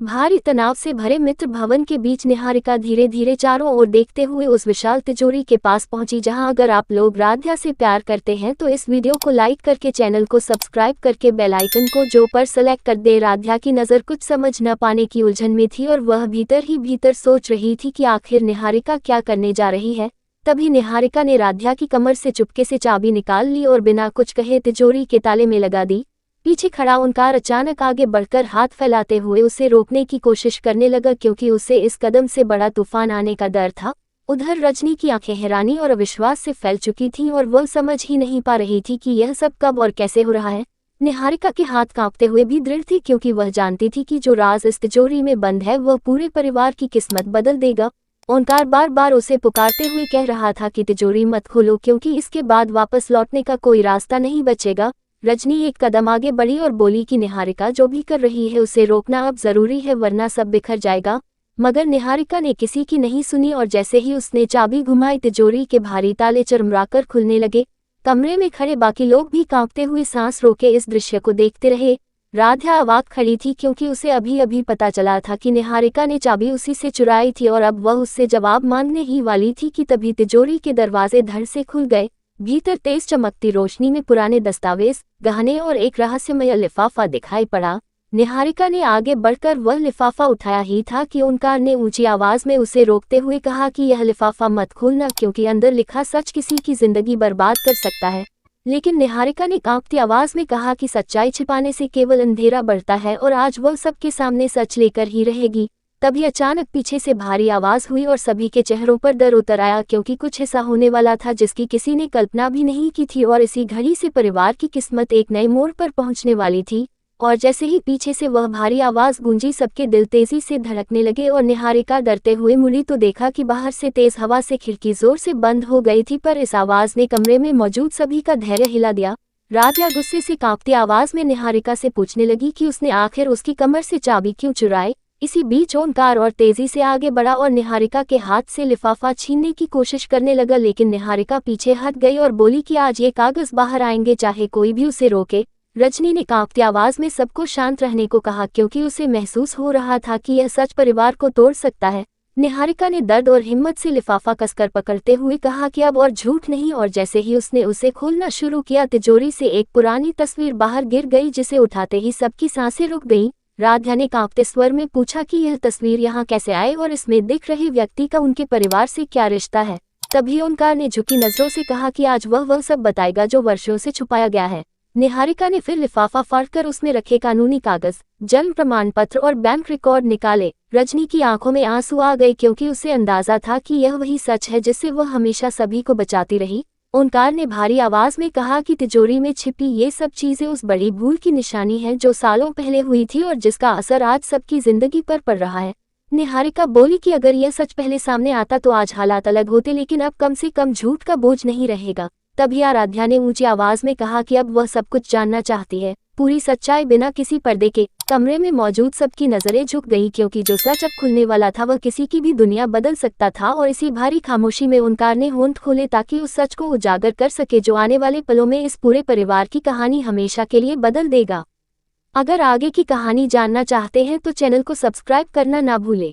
भारी तनाव से भरे मित्र भवन के बीच निहारिका धीरे धीरे चारों ओर देखते हुए उस विशाल तिजोरी के पास पहुंची जहां अगर आप लोग राध्या से प्यार करते हैं तो इस वीडियो को लाइक करके चैनल को सब्सक्राइब करके बेल आइकन को जो पर सेलेक्ट कर दे। राध्या की नज़र कुछ समझ न पाने की उलझन में थी और वह भीतर ही भीतर सोच रही थी कि आखिर निहारिका क्या करने जा रही है। तभी निहारिका ने राध्या की कमर से चुपके से चाबी निकाल ली और बिना कुछ कहे तिजोरी के ताले में लगा दी। पीछे खड़ा ओंकार अचानक आगे बढ़कर हाथ फैलाते हुए उसे रोकने की कोशिश करने लगा क्योंकि उसे इस कदम से बड़ा तूफान आने का डर था। उधर रजनी की आंखें हैरानी और अविश्वास से फैल चुकी थीं और वह समझ ही नहीं पा रही थी कि यह सब कब और कैसे हो रहा है। निहारिका के हाथ कांपते हुए भी दृढ़ थी क्योंकि वह जानती थी कि जो राज इस तिजोरी में बंद है वह पूरे परिवार की किस्मत बदल देगा। ओंकार बार बार उसे पुकारते हुए कह रहा था कि तिजोरी मत खोलो क्योंकि इसके बाद वापस लौटने का कोई रास्ता नहीं बचेगा। रजनी एक कदम आगे बढ़ी और बोली कि निहारिका जो भी कर रही है उसे रोकना अब जरूरी है वरना सब बिखर जाएगा। मगर निहारिका ने किसी की नहीं सुनी और जैसे ही उसने चाबी घुमाई तिजोरी के भारी ताले चरमराकर खुलने लगे। कमरे में खड़े बाकी लोग भी कांपते हुए सांस रोके इस दृश्य को देखते रहे। राध्या अवाक खड़ी थी क्योंकि उसे अभी अभी पता चला था कि निहारिका ने चाबी उसी से चुराई थी और अब वह उससे जवाब मांगने ही वाली थी कि तभी तिजोरी के दरवाजे धड़ से खुल गए। भीतर तेज चमकती रोशनी में पुराने दस्तावेज, गहने और एक रहस्यमय लिफाफा दिखाई पड़ा। निहारिका ने आगे बढ़कर वह लिफाफा उठाया ही था कि ओंकार ने ऊंची आवाज में उसे रोकते हुए कहा कि यह लिफाफा मत खोलना क्योंकि अंदर लिखा सच किसी की जिंदगी बर्बाद कर सकता है। लेकिन निहारिका ने कांपती आवाज में कहा कि सच्चाई छिपाने से केवल अंधेरा बढ़ता है और आज वह सबके सामने सच लेकर ही रहेगी। तभी अचानक पीछे से भारी आवाज हुई और सभी के चेहरों पर डर उतर आया क्योंकि कुछ ऐसा होने वाला था जिसकी किसी ने कल्पना भी नहीं की थी और इसी घड़ी से परिवार की किस्मत एक नए मोड़ पर पहुंचने वाली थी। और जैसे ही पीछे से वह भारी आवाज गूंजी सबके दिल तेजी से धड़कने लगे और निहारिका डरते हुए मुड़ी तो देखा कि बाहर से तेज हवा से खिड़की जोर से बंद हो गई थी पर इस आवाज ने कमरे में मौजूद सभी का धैर्य हिला दिया। राध्या गुस्से से कांपती आवाज में निहारिका से पूछने लगी कि उसने आखिर उसकी कमर से चाबी क्यों चुराई। इसी बीच ओंकार और तेजी से आगे बढ़ा और निहारिका के हाथ से लिफाफा छीनने की कोशिश करने लगा लेकिन निहारिका पीछे हट गई और बोली कि आज ये कागज बाहर आएंगे चाहे कोई भी उसे रोके। रजनी ने कांपती आवाज में सबको शांत रहने को कहा क्योंकि उसे महसूस हो रहा था कि यह सच परिवार को तोड़ सकता है। निहारिका ने दर्द और हिम्मत से लिफाफा कसकर पकड़ते हुए कहा कि अब और झूठ नहीं और जैसे ही उसने उसे खोलना शुरू किया तिजोरी से एक पुरानी तस्वीर बाहर गिर गई जिसे उठाते ही सबकी सांसें रुक गईं। राध्या ने कांपते स्वर में पूछा कि यह तस्वीर यहाँ कैसे आई और इसमें दिख रहे व्यक्ति का उनके परिवार से क्या रिश्ता है। तभी ओंकार ने झुकी नजरों से कहा कि आज वह सब बताएगा जो वर्षों से छुपाया गया है। निहारिका ने फिर लिफाफा फाड़कर उसमें रखे कानूनी कागज, जन्म प्रमाण पत्र और बैंक रिकॉर्ड निकाले। रजनी की आंखों में आंसू आ गए क्योंकि उसे अंदाजा था कि यह वही सच है जिससे वह हमेशा सभी को बचाती रही। ओंकार ने भारी आवाज में कहा कि तिजोरी में छिपी ये सब चीजें उस बड़ी भूल की निशानी है जो सालों पहले हुई थी और जिसका असर आज सबकी जिंदगी पर पड़ रहा है। निहारिका बोली कि अगर यह सच पहले सामने आता तो आज हालात अलग होते लेकिन अब कम से कम झूठ का बोझ नहीं रहेगा। तभी आराध्या ने ऊंची आवाज में कहा कि अब वह सब कुछ जानना चाहती है, पूरी सच्चाई बिना किसी पर्दे के। कमरे में मौजूद सबकी नजरें झुक गईं क्योंकि जो सच अब खुलने वाला था वह किसी की भी दुनिया बदल सकता था और इसी भारी खामोशी में ओंकार ने होंठ खोले ताकि उस सच को उजागर कर सके जो आने वाले पलों में इस पूरे परिवार की कहानी हमेशा के लिए बदल देगा। अगर आगे की कहानी जानना चाहते हैं तो चैनल को सब्सक्राइब करना ना भूलें।